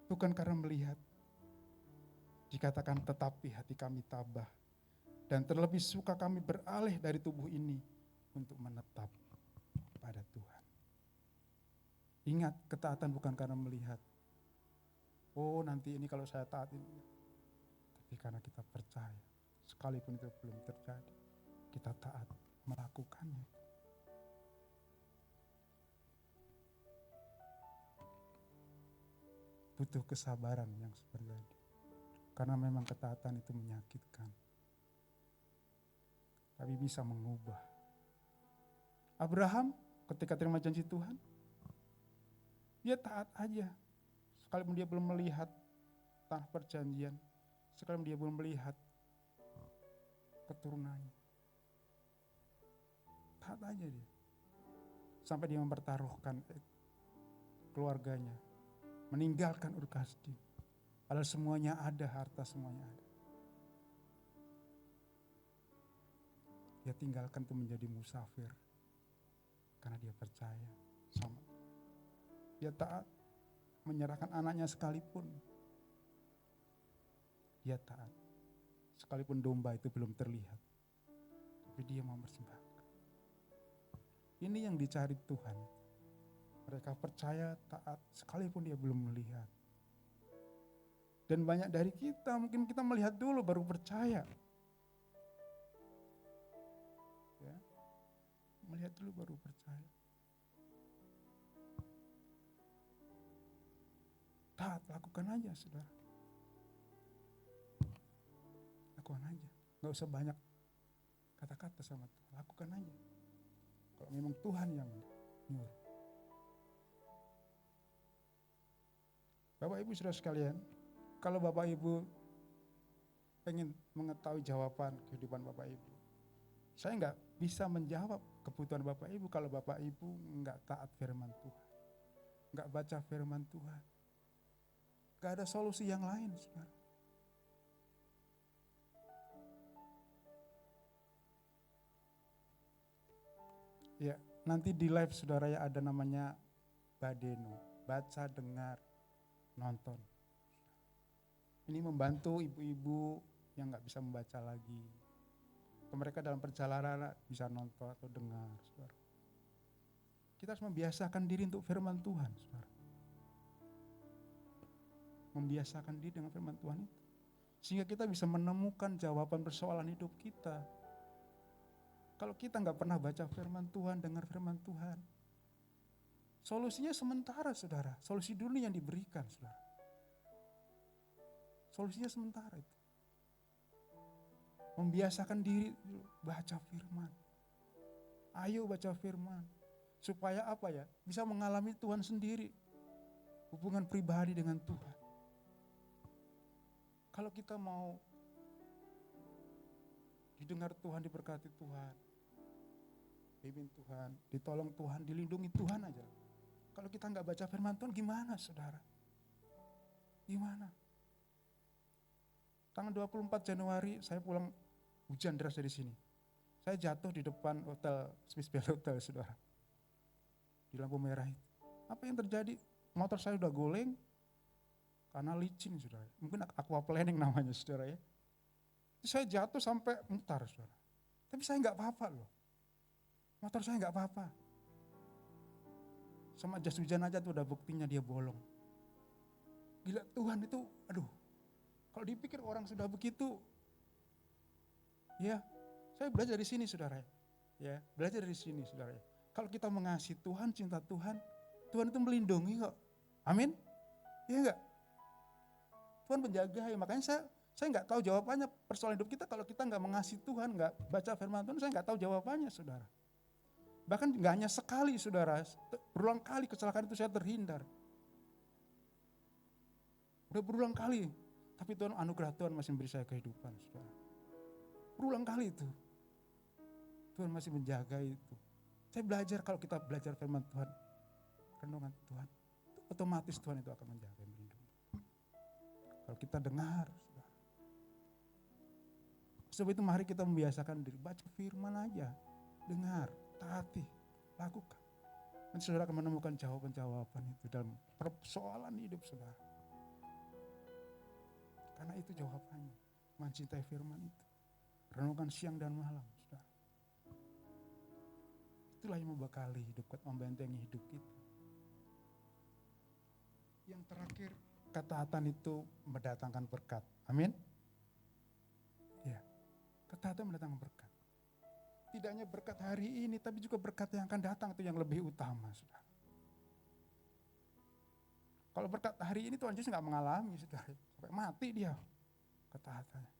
bukan karena melihat. Dikatakan tetapi hati kami tabah, dan terlebih suka kami beralih dari tubuh ini untuk menetap pada Tuhan. Ingat, ketaatan bukan karena melihat. Oh nanti ini kalau saya taat ini. Tapi karena kita percaya, sekalipun itu belum terjadi, kita taat melakukannya. Butuh kesabaran yang seperti tadi. Karena memang ketaatan itu menyakitkan. Tapi bisa mengubah. Abraham ketika terima janji Tuhan, dia taat aja. Sekalipun dia belum melihat tanah perjanjian, sekalipun dia belum melihat keturunannya. Taat aja dia. Sampai dia mempertaruhkan keluarganya, meninggalkan Ur Kasdim. Padahal semuanya ada, harta semuanya ada. Dia tinggalkan itu menjadi musafir. Karena dia percaya sama. Dia taat, menyerahkan anaknya sekalipun. Dia taat. Sekalipun domba itu belum terlihat. Tapi dia mau mempersembahkan. Ini yang dicari Tuhan. Mereka percaya, taat, sekalipun dia belum melihat. Dan banyak dari kita, mungkin kita melihat dulu baru percaya. Ya. lihat dulu baru percaya. Taat, lakukan aja saudara. Lakukan aja. Gak usah banyak kata-kata sama Tuhan. Lakukan aja. Kalau memang Tuhan yang nyuruh. Bapak Ibu saudara sekalian, kalau Bapak Ibu pengen mengetahui jawaban kehidupan Bapak Ibu, saya nggak bisa menjawab kebutuhan Bapak Ibu kalau Bapak Ibu nggak taat firman Tuhan, nggak baca firman Tuhan, nggak ada solusi yang lain, saudara. Ya, nanti di live saudara ya ada namanya Badeno, baca, dengar, nonton. Ini membantu ibu-ibu yang nggak bisa membaca lagi. Mereka dalam perjalanan bisa nonton atau dengar, saudara. Kita harus membiasakan diri untuk firman Tuhan, saudara. Membiasakan diri dengan firman Tuhan itu. Sehingga kita bisa menemukan jawaban persoalan hidup kita. Kalau kita nggak pernah baca firman Tuhan, dengar firman Tuhan, solusinya sementara, saudara. Solusi dulu yang diberikan, saudara. Solusinya sementara itu. Membiasakan diri baca firman. Ayo baca firman. Supaya apa ya? Bisa mengalami Tuhan sendiri. Hubungan pribadi dengan Tuhan. Kalau kita mau didengar Tuhan, diberkati Tuhan, pimpin Tuhan, ditolong Tuhan, dilindungi Tuhan aja. Kalau kita nggak baca firman Tuhan gimana, saudara? Gimana? Tanggal 24 Januari saya pulang, hujan deras dari sini. Saya jatuh di depan hotel, Swiss Bell Hotel, saudara. Di lampu merah itu. Apa yang terjadi? Motor saya udah goleng karena licin, saudara. Mungkin aquaplaning namanya, saudara ya. Saya jatuh sampai mutar, saudara. Tapi saya nggak apa-apa loh. Motor saya nggak apa-apa. Sama jas hujan aja tuh udah buktinya dia bolong. Gila, Tuhan itu, aduh. Kalau dipikir orang sudah begitu, ya, saya belajar dari sini, saudara. Ya, belajar dari sini, saudara. Kalau kita mengasihi Tuhan, cinta Tuhan, Tuhan itu melindungi kok. Amin? Iya enggak? Tuhan menjaga ya. Makanya saya nggak tahu jawabannya persoalan hidup kita kalau kita nggak mengasihi Tuhan, nggak baca firman Tuhan, saya nggak tahu jawabannya, saudara. Bahkan nggak hanya sekali, saudara, berulang kali kecelakaan itu saya terhindar. Udah berulang kali, tapi Tuhan, anugerah Tuhan masih memberi saya kehidupan, saudara. Berulang kali itu, Tuhan masih menjaga itu. Saya belajar kalau kita belajar firman Tuhan, renungan Tuhan, otomatis Tuhan itu akan menjaga, melindungi. Kalau kita dengar, saudara. Sebab itu mari kita membiasakan diri, baca firman aja, dengar, taati, lakukan. Dan saudara akan menemukan jawaban-jawaban itu dalam persoalan hidup saudara. Karena itu jawabannya, mencintai firman itu. Renungkan siang dan malam, saudara. Itulah yang membekali hidup, membentengi hidup kita. Yang terakhir, ketaatan itu mendatangkan berkat. Amin. Ya, ketaatan mendatangkan berkat. Tidak hanya berkat hari ini, tapi juga berkat yang akan datang itu yang lebih utama, saudara. Kalau berkat hari ini Tuhan Yesus nggak mengalami, saudara, sampai mati dia ketaatannya.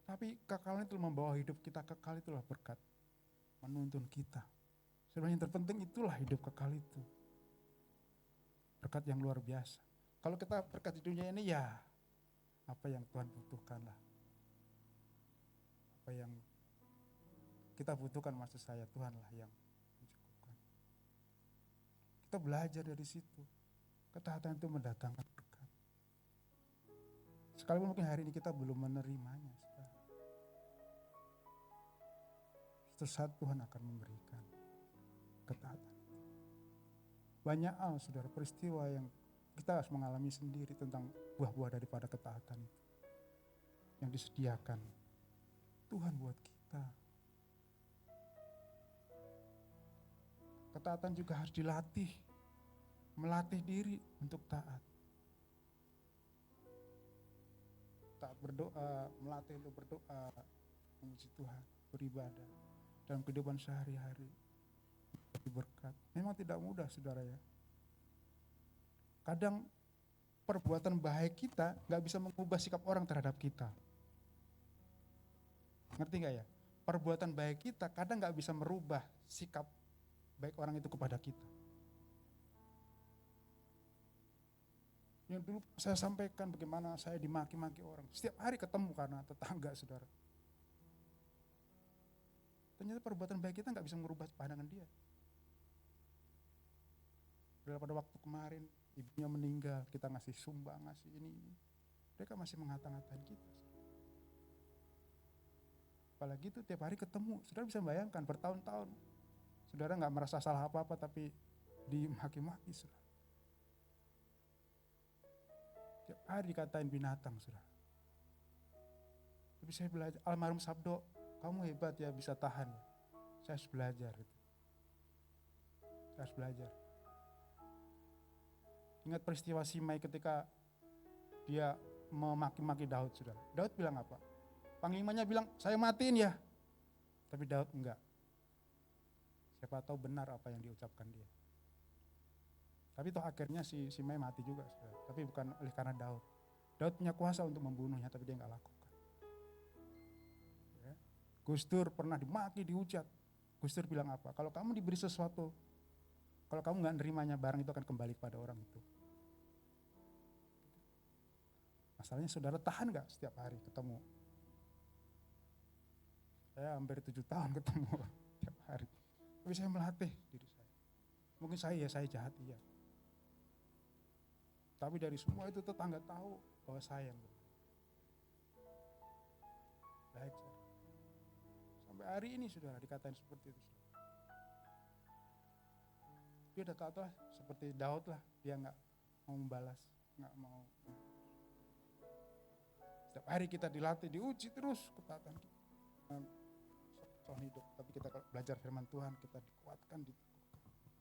Tapi kekalahan itu membawa hidup kita kekal, itulah berkat, menuntun kita. Sebenarnya yang terpenting itulah hidup kekal itu, berkat yang luar biasa. Kalau kita berkat di dunia ini ya apa yang Tuhan butuhkan lah. Apa yang kita butuhkan, maksud saya Tuhan lah yang mencukupkan. Kita belajar dari situ. Ketaatan itu mendatangkan berkat. Sekalipun mungkin hari ini kita belum menerimanya, saudara. Suatu saat Tuhan akan memberikan ketaatan. Banyak hal, saudara, peristiwa yang kita harus mengalami sendiri tentang buah-buah daripada ketaatan itu. Yang disediakan Tuhan buat kita. Ketaatan juga harus dilatih, melatih diri untuk taat. Taat berdoa, melatih untuk berdoa, memuji Tuhan. beribadah, dalam kehidupan sehari-hari, berkat. Memang tidak mudah, saudara ya. Kadang perbuatan baik kita gak bisa mengubah sikap orang terhadap kita. Ngerti gak ya? Perbuatan baik kita kadang gak bisa merubah sikap baik orang itu kepada kita. Yang dulu saya sampaikan bagaimana saya dimaki-maki orang. Setiap hari ketemu karena tetangga, saudara. Ternyata perbuatan baik kita gak bisa merubah pandangan dia. Pada waktu kemarin ibunya meninggal, kita ngasih sumbang, ngasih ini. Mereka masih mengata-ngatain kita. Apalagi itu tiap hari ketemu, saudara bisa bayangkan bertahun-tahun. Saudara gak merasa salah apa-apa tapi dimaki-maki, saudara. Tiap hari dikatain binatang, saudara. Tapi saya belajar, almarhum Sabdo, kamu hebat ya bisa tahan. Saya harus belajar. Saya harus belajar. Ingat peristiwa Simei ketika dia memaki-maki Daud, saudara. Daud bilang apa? Panglimanya bilang, saya matiin ya. Tapi Daud enggak. Siapa tahu benar apa yang diucapkan dia. Tapi toh akhirnya si Simei mati juga, saudara. Tapi bukan oleh karena Daud. Daud punya kuasa untuk membunuhnya, tapi dia enggak lakukan. Ya. Gus Dur pernah dimaki, dihujat. Gus Dur bilang apa? Kalau kamu diberi sesuatu, kalau kamu enggak nerimanya, barang itu akan kembali kepada orang itu. Masalahnya saudara tahan gak setiap hari ketemu? Saya hampir 7 tahun ketemu setiap hari. Tapi saya melatih diri saya. Mungkin saya jahat, iya. Tapi dari semua itu tetangga tahu bahwa saya yang benar. Baik, saudara. Sampai hari ini saudara dikatain seperti itu. Dia udah tahu lah, seperti Daud lah, dia gak mau membalas, gak mau. Setiap hari kita dilatih, diuji terus ketaatan kita. Soal hidup, tapi kita kalau belajar firman Tuhan, kita dikuatkan, diteguhkan.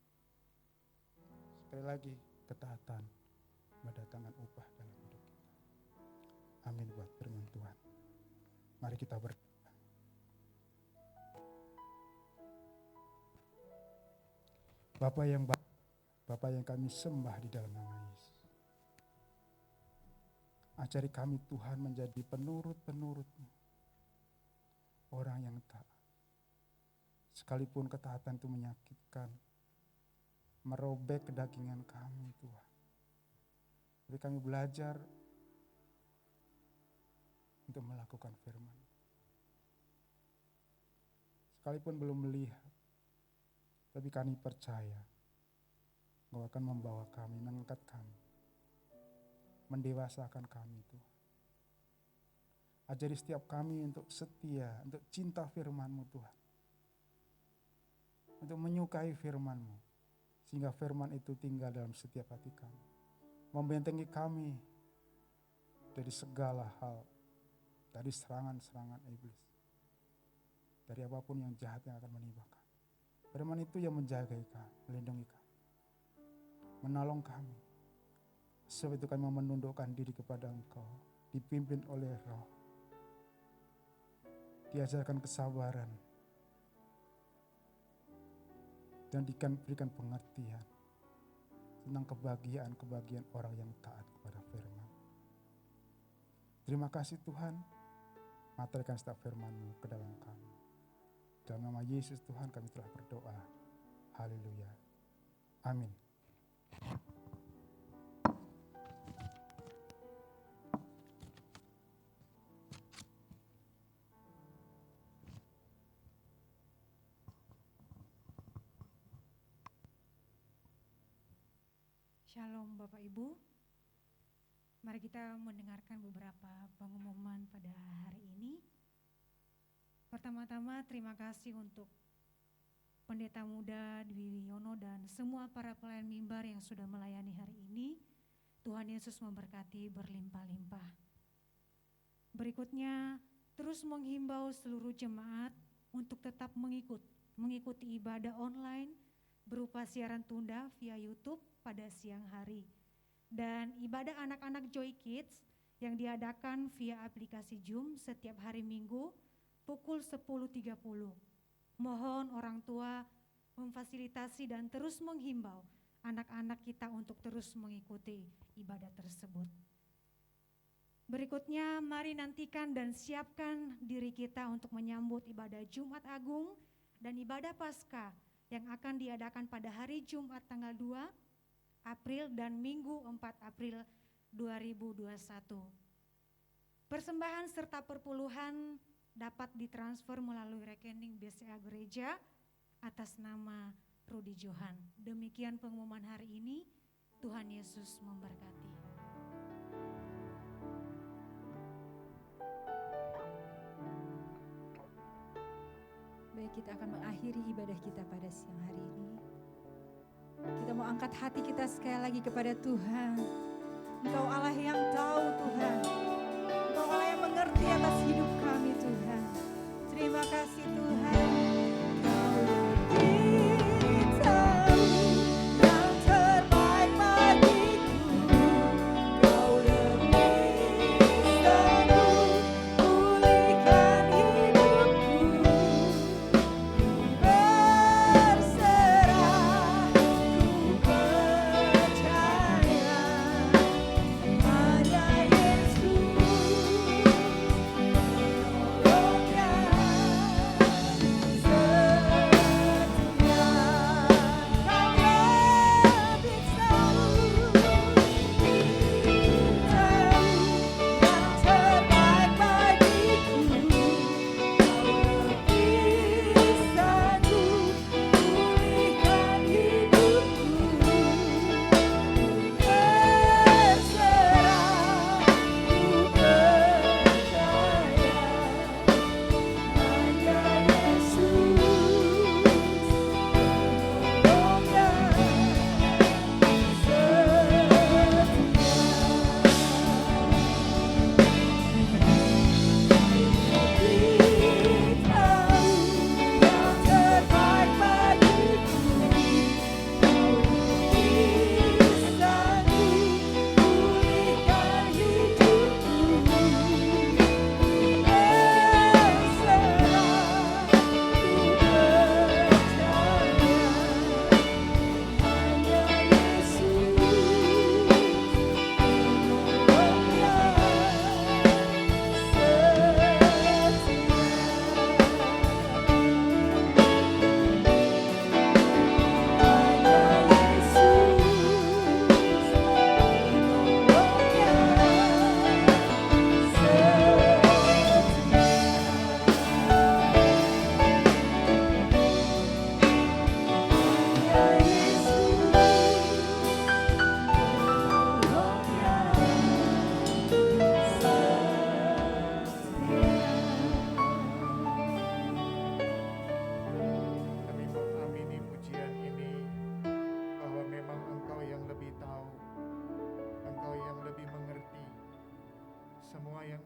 Sekali lagi, ketaatan mendatangkan upah dalam hidup kita. Amin buat firman Tuhan. Mari kita berdoa. Bapa yang kami sembah di dalam nama Yesus. Ajari kami Tuhan menjadi penurut-penurut-Mu. Orang yang taat. Sekalipun ketaatan itu menyakitkan. Merobek kedagingan kami Tuhan. Tapi kami belajar untuk melakukan firman. Sekalipun belum melihat. Tapi kami percaya. Engkau akan membawa kami, mengangkat kami. Mendewasakan kami Tuhan. Ajari setiap kami untuk setia, untuk cinta firman-Mu Tuhan. Untuk menyukai firman-Mu. Sehingga firman itu tinggal dalam setiap hati kami. Membentengi kami dari segala hal. Dari serangan-serangan iblis. Dari apapun yang jahat yang akan menimpa kami. Firman itu yang menjaga kami, melindungi kami. Menolong kami. Sebab itu kami menundukkan diri kepada Engkau. Dipimpin oleh Roh. Diajarkan kesabaran. Dan diberikan pengertian. Tentang kebahagiaan orang yang taat kepada firman. Terima kasih Tuhan. Materikan setiap firman-Mu ke dalam kami. Dalam nama Yesus Tuhan kami telah berdoa. Haleluya. Amin. Shalom Bapak Ibu. Mari kita mendengarkan beberapa pengumuman pada hari ini. Pertama-tama terima kasih untuk Pendeta Muda Dwi Wiono dan semua para pelayan mimbar yang sudah melayani hari ini. Tuhan Yesus memberkati berlimpah-limpah. Berikutnya, terus menghimbau seluruh jemaat untuk tetap mengikuti ibadah online berupa siaran tunda via YouTube pada siang hari. Dan ibadah anak-anak Joy Kids yang diadakan via aplikasi Zoom setiap hari Minggu pukul 10.30. Mohon orang tua memfasilitasi dan terus menghimbau anak-anak kita untuk terus mengikuti ibadah tersebut. Berikutnya, mari nantikan dan siapkan diri kita untuk menyambut ibadah Jumat Agung dan ibadah Paskah yang akan diadakan pada hari Jumat tanggal 2 April dan Minggu 4 April 2021. Persembahan serta perpuluhan dapat ditransfer melalui rekening BCA Gereja atas nama Rudi Johan. Demikian pengumuman hari ini. Tuhan Yesus memberkati. Baik, kita akan mengakhiri ibadah kita pada siang hari ini. Kita mau angkat hati kita sekali lagi kepada Tuhan. Engkau Allah yang tahu Tuhan. Engkau Allah yang mengerti atas hidup kami Tuhan. Terima kasih Tuhan. Kau lebih tahu yang terbaik bagiku. Kau lebih sanggup pulihkan hidupku. Berserah, ku percaya hanya Yesus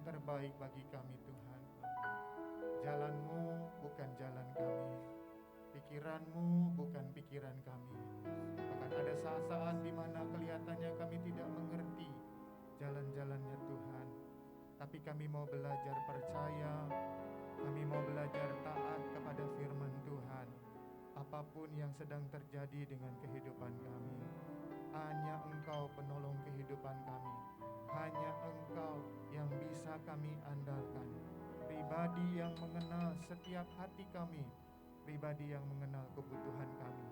terbaik bagi kami Tuhan. Jalan-Mu bukan jalan kami, pikiran-Mu bukan pikiran kami. Bahkan ada saat-saat di mana kelihatannya kami tidak mengerti jalan-jalannya Tuhan. Tapi kami mau belajar percaya, kami mau belajar taat kepada firman Tuhan. Apapun yang sedang terjadi dengan kehidupan kami, hanya Engkau penolong kehidupan kami. Hanya Engkau yang bisa kami andalkan. Pribadi yang mengenal setiap hati kami, pribadi yang mengenal kebutuhan kami.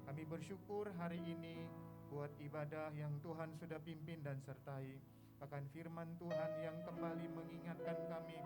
Kami bersyukur hari ini buat ibadah yang Tuhan sudah pimpin dan sertai. Bahkan firman Tuhan yang kembali mengingatkan kami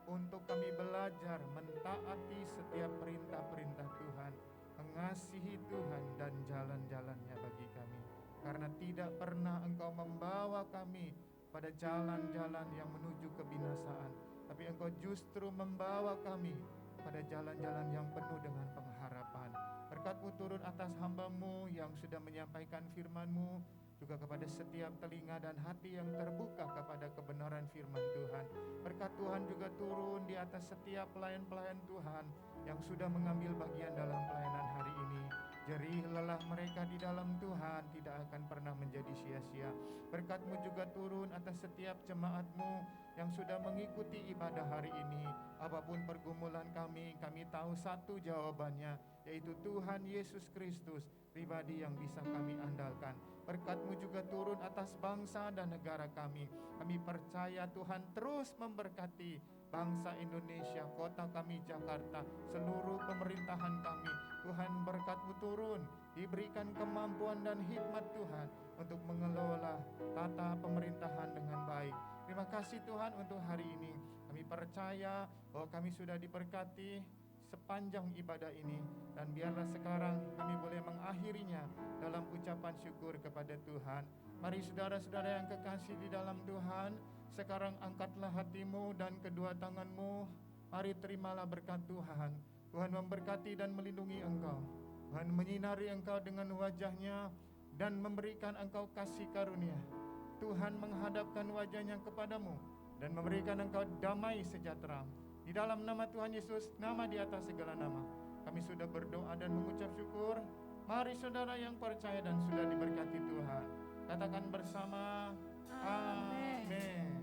untuk kami belajar mentaati setiap perintah-perintah Tuhan, mengasihi Tuhan dan jalan-jalannya bagi kami. Karena tidak pernah Engkau membawa kami pada jalan-jalan yang menuju kebinasaan, tapi Engkau justru membawa kami pada jalan-jalan yang penuh dengan pengharapan. Berkat-Mu turun atas hamba-Mu yang sudah menyampaikan firman-Mu, juga kepada setiap telinga dan hati yang terbuka kepada kebenaran firman Tuhan. Berkat Tuhan juga turun di atas setiap pelayan-pelayan Tuhan yang sudah mengambil bagian dalam pelayanan hari ini. Jerih lelah mereka di dalam Tuhan tidak akan pernah menjadi sia-sia. Berkat-Mu juga turun atas setiap jemaat-Mu yang sudah mengikuti ibadah hari ini. Apapun pergumulan kami tahu satu jawabannya, yaitu Tuhan Yesus Kristus, pribadi yang bisa kami andalkan. Berkat-Mu juga turun atas bangsa dan negara kami. Kami percaya Tuhan terus memberkati bangsa Indonesia, kota kami Jakarta, seluruh pemerintahan kami. Tuhan, berkat-Mu turun, diberikan kemampuan dan hikmat Tuhan untuk mengelola tata pemerintahan dengan baik. Terima kasih Tuhan untuk hari ini. Kami percaya bahwa kami sudah diberkati sepanjang ibadah ini, dan biarlah sekarang kami boleh mengakhirinya dalam ucapan syukur kepada Tuhan. Mari saudara-saudara yang kekasih di dalam Tuhan, sekarang angkatlah hatimu dan kedua tanganmu. Mari terimalah berkat Tuhan. Tuhan memberkati dan melindungi engkau. Tuhan menyinari engkau dengan wajah-Nya dan memberikan engkau kasih karunia. Tuhan menghadapkan wajah-Nya kepadamu dan memberikan engkau damai sejahtera. Di dalam nama Tuhan Yesus, nama di atas segala nama, kami sudah berdoa dan mengucap syukur. Mari saudara yang percaya dan sudah diberkati Tuhan, katakan bersama, Amin. Amin.